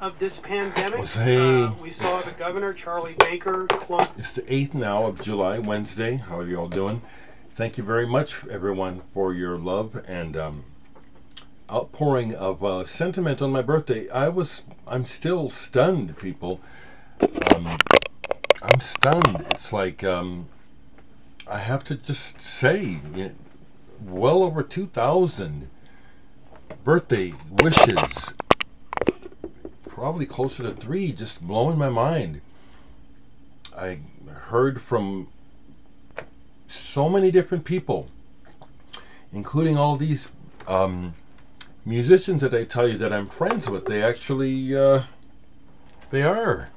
of this pandemic. Well, We saw the governor, Charlie Baker, it's the 8th now of July, Wednesday. How are you all doing? Thank you very much, everyone, for your love and outpouring of sentiment on my birthday. I'm still stunned, people. I'm stunned. It's like, I have to just say, well over 2,000 birthday wishes. Probably closer to 3, just blowing my mind. I heard from so many different people, including all these musicians that I tell you that I'm friends with. They actually, they are.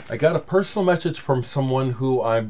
I got a personal message from someone who I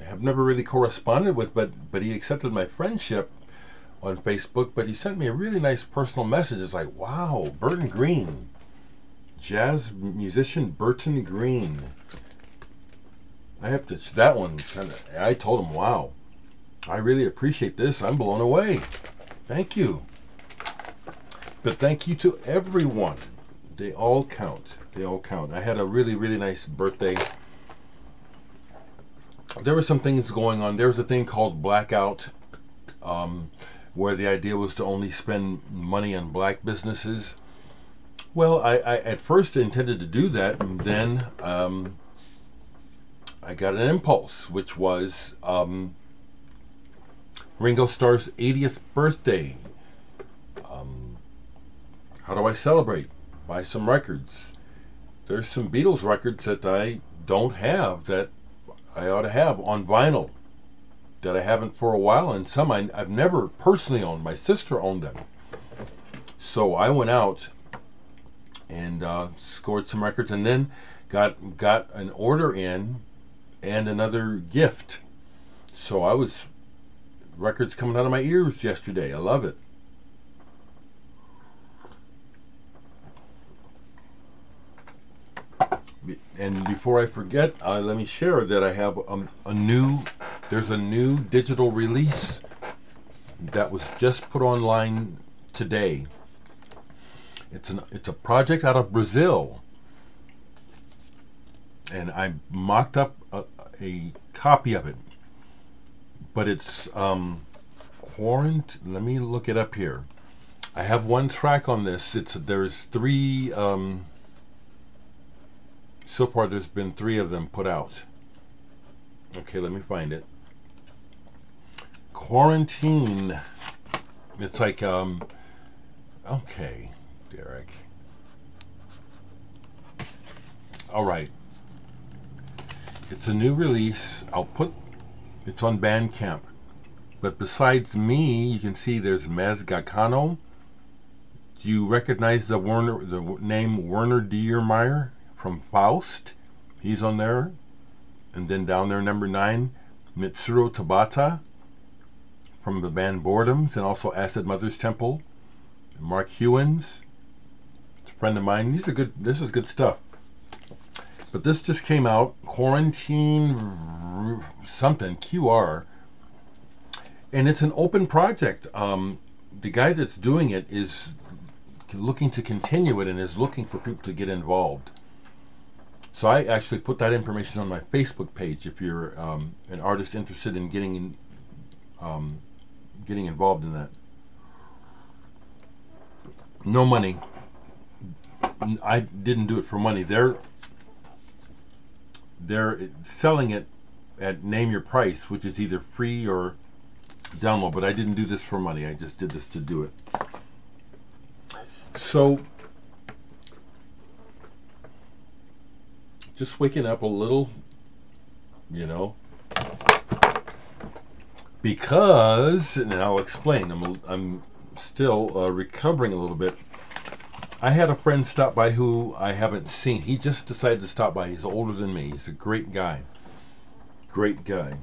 have never really corresponded with, but he accepted my friendship on Facebook, but he sent me a really nice personal message. It's like, wow, Burton Greene. Jazz musician Burton Greene. I have to, that one, I told him, wow, I really appreciate this. I'm blown away. Thank you. But thank you to everyone. They all count. They all count. I had a really, really nice birthday. There were some things going on. There was a thing called Blackout, where the idea was to only spend money on black businesses. Well, I at first intended to do that, and then I got an impulse, which was Ringo Starr's 80th birthday. How do I celebrate? Buy some records. There's some Beatles records that I don't have that I ought to have on vinyl that I haven't for a while, and some I've never personally owned. My sister owned them. So I went out and scored some records, and then got an order in and another gift. So I was records coming out of my ears yesterday. I love it. And before I forget, let me share that I have there's a new digital release that was just put online today. It's a project out of Brazil, and I mocked up a copy of it, but it's quarantine. Let me look it up here. I have one track on this. There's 3. So far, there's been 3 of them put out. Okay, let me find it. Quarantine. It's like okay. Dereck. All right. It's a new release. It's on Bandcamp. But besides me, you can see there's Maz Gacano. Do you recognize the name Werner Diermeyer from Faust? He's on there. And then down there, number 9, Mitsuru Tabata from the band Boredoms, and also Acid Mother's Temple. Mark Hewins. Friend of mine. This is good stuff. But this just came out. Quarantine something QR, and it's an open project. The guy that's doing it is looking to continue it and is looking for people to get involved. So I actually put that information on my Facebook page. If you're an artist interested in getting involved in that. No money. I didn't do it for money. They're selling it at name your price, which is either free or download. But I didn't do this for money. I just did this to do it. So, just waking up a little, because, and I'll explain. I'm still recovering a little bit. I had a friend stop by who I haven't seen. He just decided to stop by. He's older than me. He's a great guy. Great guy.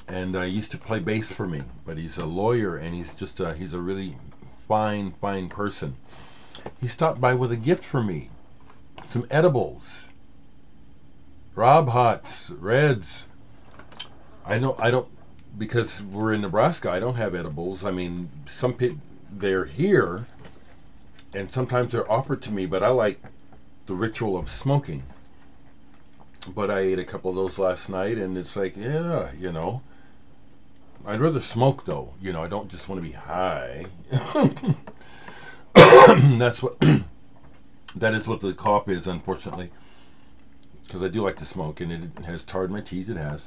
And he used to play bass for me. But he's a lawyer, and he's a really fine person. He stopped by with a gift for me. Some edibles. Rob Hots, Reds. I don't, because we're in Nebraska, I don't have edibles. I mean, some people, they're here. and sometimes they're offered to me, but I like the ritual of smoking. But I ate a couple of those last night, and it's like, yeah, you know, I'd rather smoke though. You know, I don't just want to be high. That's what that is what the cough is, unfortunately, because I do like to smoke, and it has tarred my teeth. It has.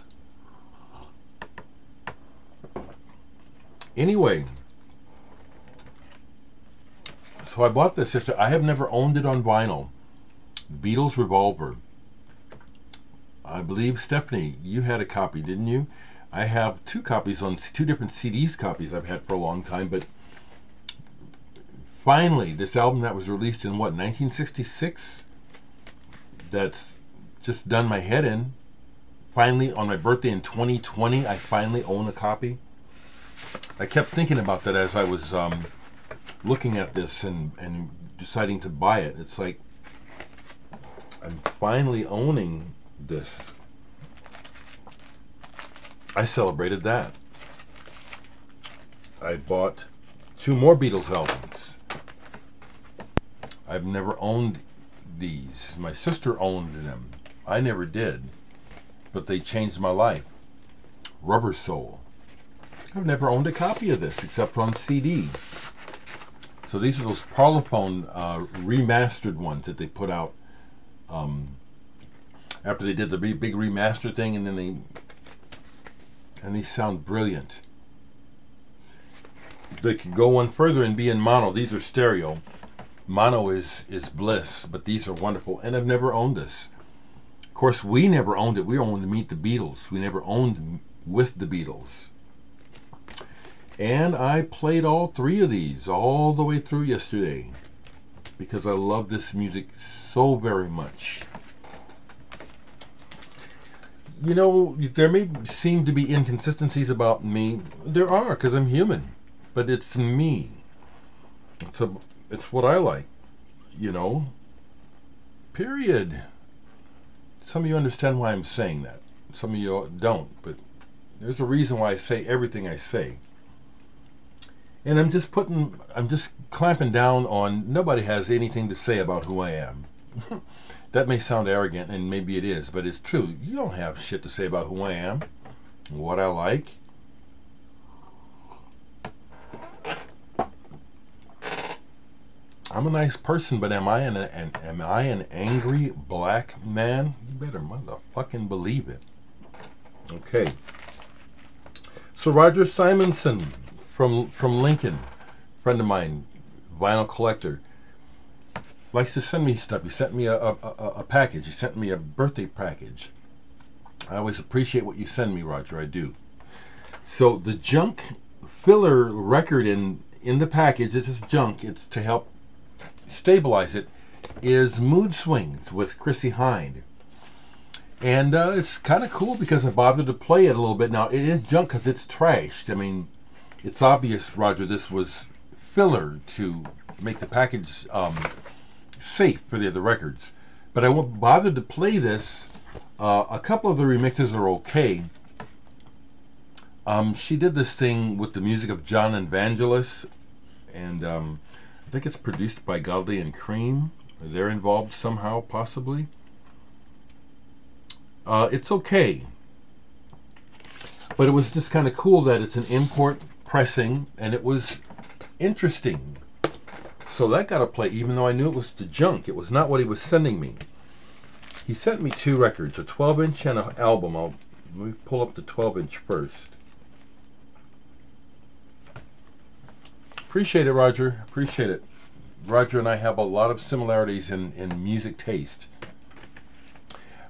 Anyway, so I bought this yesterday. I have never owned it on vinyl. Beatles Revolver. I believe, Stephanie, you had a copy, didn't you? I have 2 copies on 2 different CDs copies I've had for a long time, but finally, this album that was released in, what, 1966? That's just done my head in. Finally, on my birthday in 2020, I finally own a copy. I kept thinking about that as I was looking at this and deciding to buy it. It's like, I'm finally owning this. I celebrated that. I bought 2 more Beatles albums. I've never owned these. My sister owned them. I never did. But they changed my life. Rubber Soul. I've never owned a copy of this except on CD. So these are those Parlophone remastered ones that they put out after they did the big remaster thing, and then these sound brilliant. They could go one further and be in mono. These are stereo. Mono is bliss, but these are wonderful, and I've never owned this. Of course, we never owned it. We owned to Meet the Beatles. We never owned With the Beatles. And I played all 3 of these all the way through yesterday because I love this music so very much. You know, there may seem to be inconsistencies about me. There are, because I'm human. But it's me. It's what I like, you know. Period. Some of you understand why I'm saying that. Some of you don't. But there's a reason why I say everything I say. And I'm just clamping down on nobody has anything to say about who I am. That may sound arrogant, and maybe it is, but it's true. You don't have shit to say about who I am, what I like. I'm a nice person, but am I an angry black man? You better motherfucking believe it. Okay. So Roger Simonson from Lincoln, friend of mine, vinyl collector, likes to send me stuff. He sent me a package. He sent me a birthday package. I always appreciate what you send me, Roger. I do. So the junk filler record in the package, this is junk. It's to help stabilize it, is Moodswings with Chrissie Hynde. And it's kind of cool because I bothered to play it a little bit. Now, it is junk because it's trashed. I mean, it's obvious, Roger, this was filler to make the package safe for the other records. But I won't bother to play this. A couple of the remixes are okay. She did this thing with the music of John Evangelos, and I think it's produced by Gauthier and Greene. They're involved somehow, possibly. It's okay. But it was just kind of cool that it's an import pressing, and it was interesting. So that got to play, even though I knew it was the junk. It was not what he was sending me. He sent me 2 records, a 12-inch and an album. Let me pull up the 12-inch first. Appreciate it, Roger. Appreciate it. Roger and I have a lot of similarities in music taste.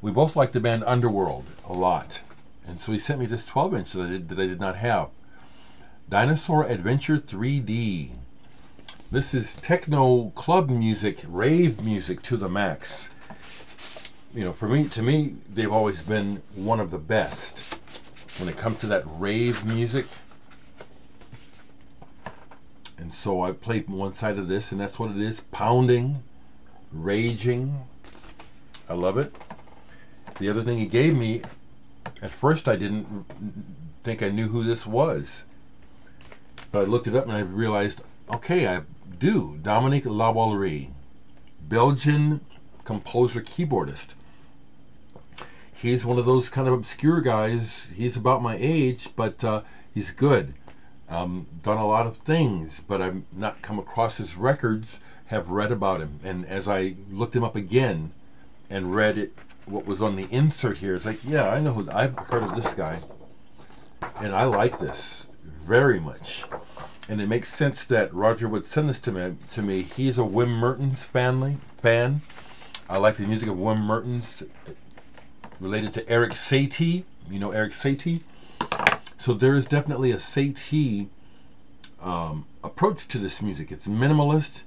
We both like the band Underworld a lot. And so he sent me this 12-inch that I did not have. Dinosaur Adventure 3D. This is techno club music, rave music to the max. You know, to me, they've always been one of the best when it comes to that rave music. And so I played one side of this, and that's what it is. Pounding, raging. I love it. The other thing he gave me, at first I didn't think I knew who this was. But I looked it up and I realized, okay, do. Dominic Lawalree, Belgian composer keyboardist. He's one of those kind of obscure guys. He's about my age, but he's good. Done a lot of things, but I've not come across his records, have read about him. And as I looked him up again and read it, what was on the insert here, it's like, yeah, I know who, I've heard of this guy. And I like this very much. And it makes sense that Roger would send this to me. He's a Wim Mertens fan. I like the music of Wim Mertens, related to Eric Satie. You know Eric Satie? So there is definitely a Satie approach to this music. It's minimalist,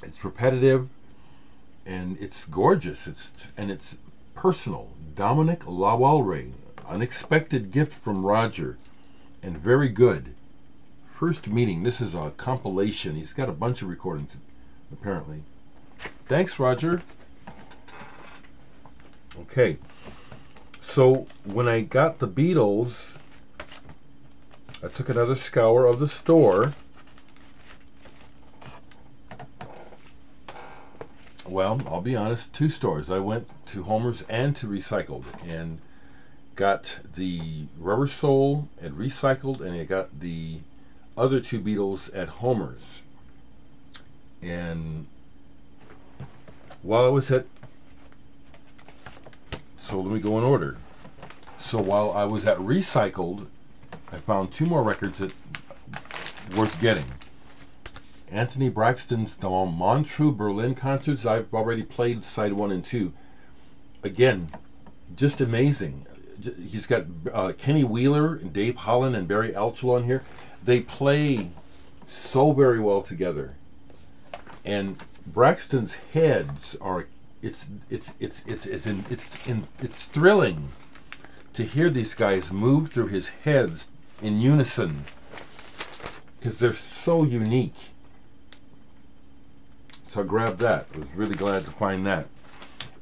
it's repetitive, and it's gorgeous. It's personal. Dominic Lawalree, unexpected gift from Roger, and very good. First meeting. This is a compilation. He's got a bunch of recordings, apparently. Thanks, Roger. Okay. So when I got the Beatles, I took another scour of the store. Well, I'll be honest, 2 stores. I went to Homer's and to Recycled and got the Rubber Soul at Recycled, and I got the other 2 Beatles at Homer's. And while I was at, so let me go in order. So while I was at Recycled, I found 2 more records that worth getting. Anthony Braxton's the Montreux Berlin concerts. I've already played side 1 and 2. Again, just amazing. He's got Kenny Wheeler, and Dave Holland, and Barry Altschul on here. They play so very well together. And Braxton's heads are it's thrilling to hear these guys move through his heads in unison, because they're so unique. So I grabbed that. I was really glad to find that.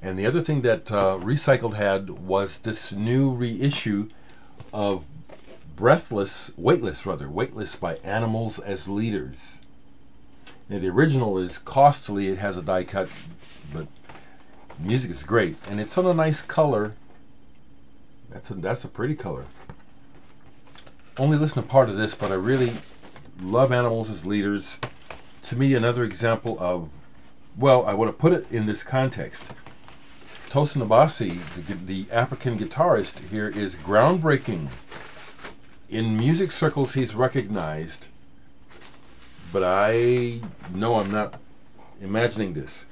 And the other thing that Recycled had was this new reissue of Weightless by Animals as Leaders. Now, the original is costly. It has a die cut, but the music is great, and it's on a nice color. That's a pretty color. Only listen to part of this, but I really love Animals as Leaders. To me, another example of, well, I want to put it in this context. Tosin Abasi, the African guitarist here, is groundbreaking. In music circles, he's recognized, but I know I'm not imagining this.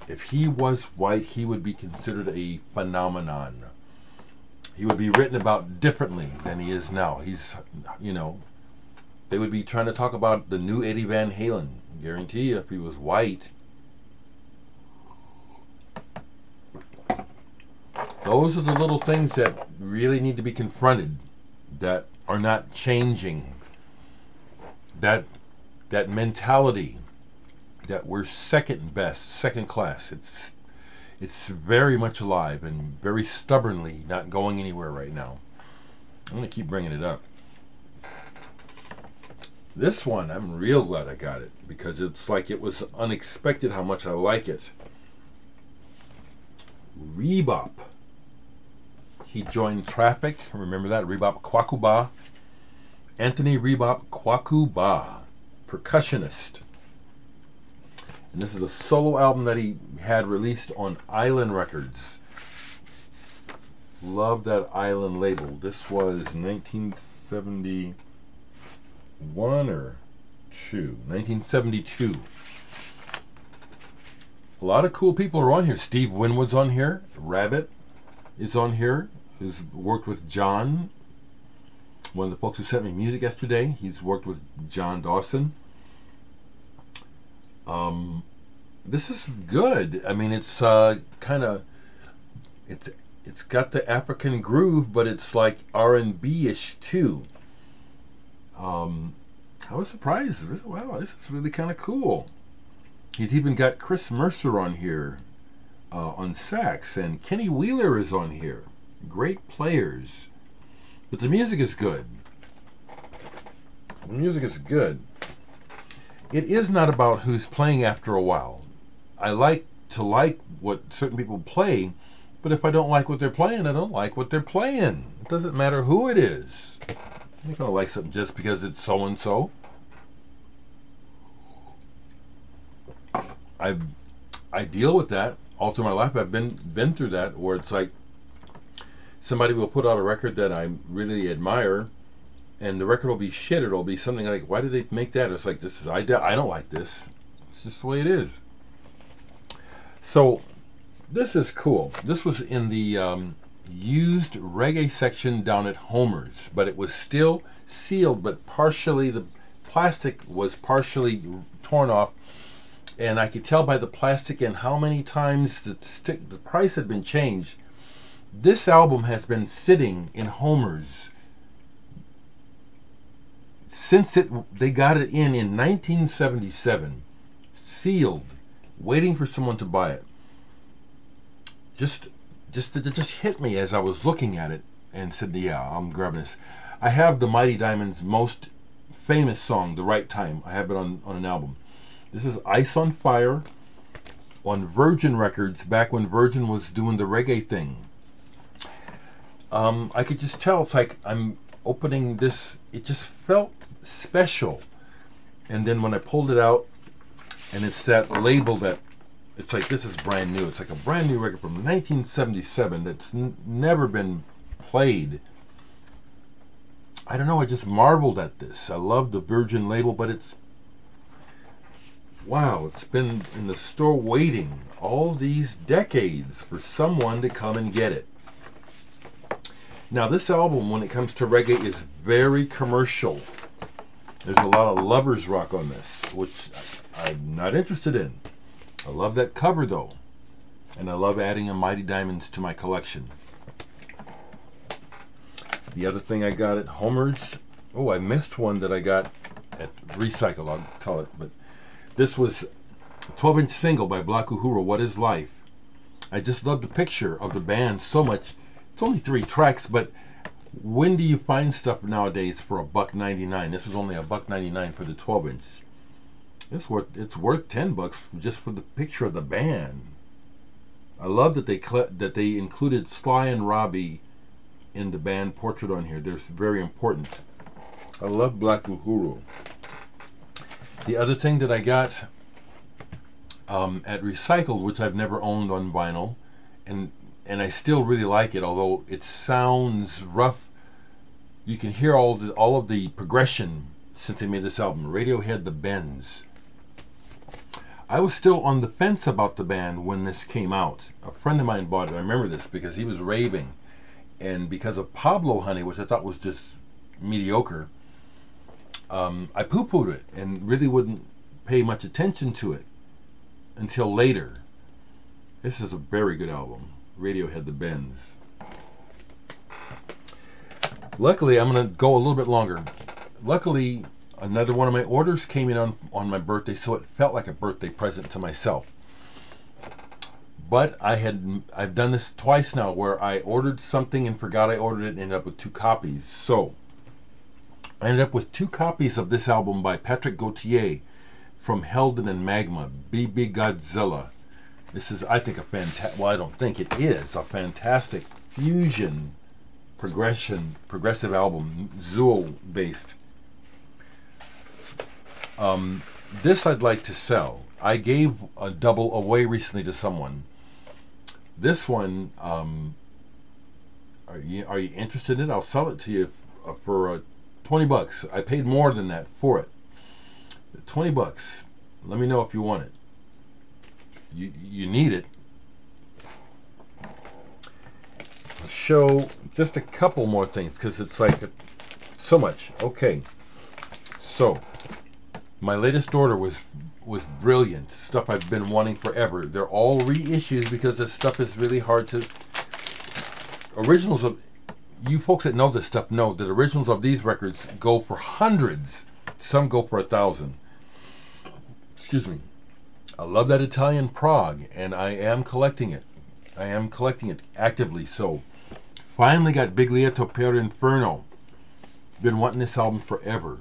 If he was white, he would be considered a phenomenon. He would be written about differently than he is now. He's, they would be trying to talk about the new Eddie Van Halen. Guarantee you, if he was white. Those are the little things that really need to be confronted, that are not changing. That mentality that we're second best, second class. It's very much alive and very stubbornly not going anywhere right now. I'm going to keep bringing it up. This one, I'm real glad I got it, because it's like it was unexpected how much I like it. Reebop. He joined Traffic. Remember that? Reebop Kwakuba. Anthony Reebop Kwakuba, percussionist. And this is a solo album that he had released on Island Records. Love that Island label. This was 1971 or 2? 1972. A lot of cool people are on here. Steve Winwood's on here. Rabbit is on here, who's worked with John. One of the folks who sent me music yesterday. He's worked with John Dawson. This is good. I mean, it's kind of, it's got the African groove, but it's like R&B-ish too. I was surprised. Wow, this is really kind of cool. He's even got Chris Mercer on here on sax, and Kenny Wheeler is on here. Great players. But the music is good. The music is good. it is not about who's playing after a while. I like to like what certain people play, but if I don't like what they're playing, I don't like what they're playing. It doesn't matter who it is. I'm not going to like something just because it's so-and-so. I deal with that all through my life. I've been through that, where it's like somebody will put out a record that I really admire, and the record will be shit. It'll be something like, why did they make that? It's like, this is I don't like this. It's just the way it is. So this is cool. This was in the used reggae section down at Homer's, but it was still sealed, but partially, the plastic was partially torn off, and I could tell by the plastic and how many times the price had been changed. This album has been sitting in Homer's since they got it in 1977, sealed, waiting for someone to buy it. It just hit me as I was looking at it and said, yeah, I'm grabbing this. I have the Mighty Diamonds' most famous song, The Right Time. I have it on an album. This is Ice on Fire on Virgin Records, back when Virgin was doing the reggae thing. I could just tell, it's like I'm opening this, it just felt special. And then when I pulled it out, and it's that label that, it's like, this is brand new. It's like a brand new record from 1977 that's never been played. I don't know, I just marveled at this. I love the Virgin label, but it's, wow, it's been in the store waiting all these decades for someone to come and get it. Now this album, when it comes to reggae, is very commercial. There's a lot of lovers rock on this, which I'm not interested in. I love that cover though, and I love adding a Mighty Diamonds to my collection. The other thing I got at Homer's, oh, I missed one that I got at Recycle, I'll tell it, but this was a 12-inch single by Black Uhuru, What Is Life? I just love the picture of the band so much. It's only 3 tracks, but when do you find stuff nowadays for $1.99? This was only $1.99 for the 12-inch. It's worth $10 just for the picture of the band. I love that they included Sly and Robbie in the band portrait on here. They're very important. I love Black Uhuru. The other thing that I got at Recycled, which I've never owned on vinyl, and I still really like it, although it sounds rough. You can hear all of the progression since they made this album. Radiohead, The Bends. I was still on the fence about the band when this came out. A friend of mine bought it. I remember this because he was raving. And because of Pablo Honey, which I thought was just mediocre, I poo-pooed it and really wouldn't pay much attention to it until later. This is a very good album. Radiohead, The Bends. Luckily, I'm going to go a little bit longer. Luckily, another one of my orders came in on my birthday, so it felt like a birthday present to myself. But I've done this twice now, where I ordered something and forgot I ordered it and ended up with 2 copies. So I ended up with 2 copies of this album by Patrick Gautier from Helden and Magma, Bebe Godzilla. This is, I think, well, I don't think, it is a fantastic fusion progressive album, Zool based. This I'd like to sell. I gave a double away recently to someone. This one, are you interested in it? I'll sell it to you for $20. I paid more than that for it. $20. Let me know if you want it. You need it. I'll show just a couple more things because it's like so much. Okay, so my latest order was brilliant. Stuff I've been wanting forever. They're all reissues because this stuff is really hard to. Originals of, you folks that know this stuff know that originals of these records go for hundreds. Some go for 1,000. Excuse me. I love that Italian prog, and I am collecting it. I am collecting it actively. So, finally got Biglietto Per L'Inferno. Been wanting this album forever.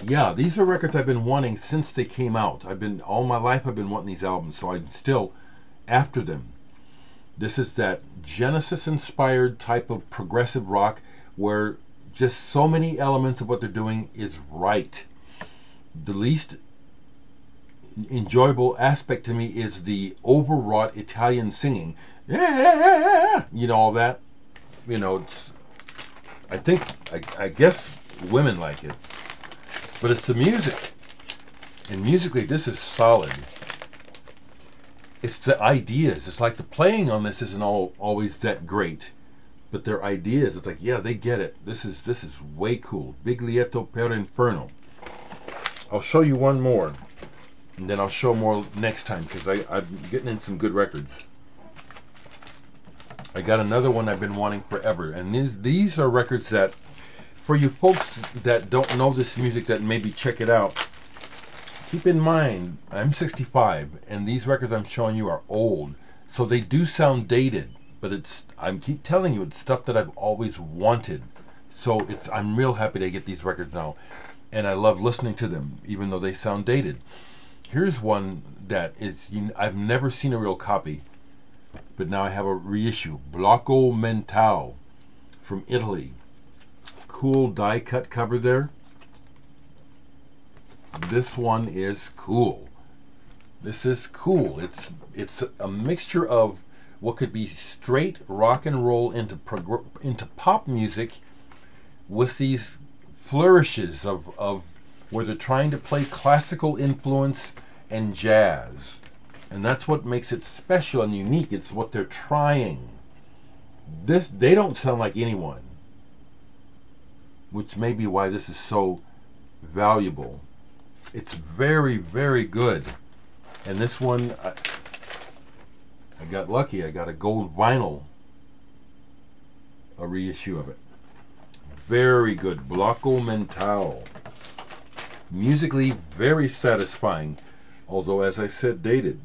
Yeah, these are records I've been wanting since they came out. All my life I've been wanting these albums, so I'm still after them. This is that Genesis-inspired type of progressive rock where just so many elements of what they're doing is right. The least enjoyable aspect to me is the overwrought Italian singing. Yeah, you know, all that. You know, I guess women like it. But it's the music. And musically, this is solid. It's the ideas. It's like the playing on this isn't always that great. But their ideas, it's like, yeah, they get it. This is way cool. Biglietto Per L'Inferno. I'll show you one more. And then I'll show more next time, because I'm getting in some good records. I got another one I've been wanting forever. And these are records that, for you folks that don't know this music, that maybe check it out, keep in mind, I'm 65, and these records I'm showing you are old. So they do sound dated, but I keep telling you, it's stuff that I've always wanted. So I'm real happy to get these records now. And I love listening to them, even though they sound dated. Here's one that I've never seen a real copy, but now I have a reissue. Blocco Mentale from Italy. Cool die cut cover there. This one is cool. This is cool. It's a mixture of what could be straight rock and roll into pop music with these flourishes of where they're trying to play classical influence and jazz. And that's what makes it special and unique. It's what they're trying. They don't sound like anyone, which may be why this is so valuable. It's very, very good. And this one, I got lucky. I got a gold vinyl, a reissue of it. Very good. Blocco Mentale. Musically very satisfying, although, as I said, dated.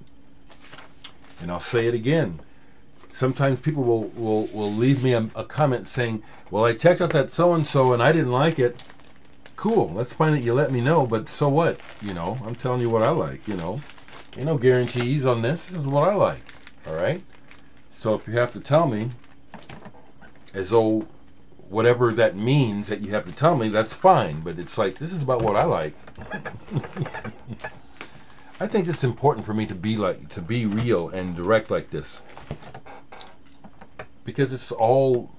And I'll say it again. Sometimes people will leave me a comment saying, well, I checked out that so-and-so and I didn't like it. Cool, that's fine that you let me know, but so what? You know, I'm telling you what I like, you know. Ain't no guarantees on this. This is what I like, all right? So if you have to tell me, as though whatever that means that you have to tell me, that's fine. But it's like, this is about what I like. I think it's important for me to be real and direct like this, because it's all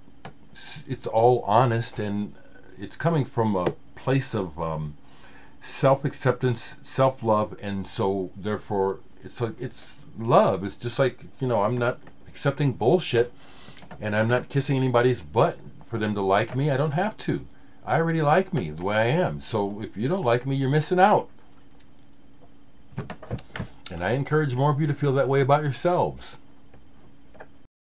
honest, and it's coming from a place of self-acceptance, self-love, and so therefore it's love. It's just like, you know, I'm not accepting bullshit, and I'm not kissing anybody's butt for them to like me. I don't have to. I already like me the way I am. So if you don't like me, you're missing out. And I encourage more of you to feel that way about yourselves.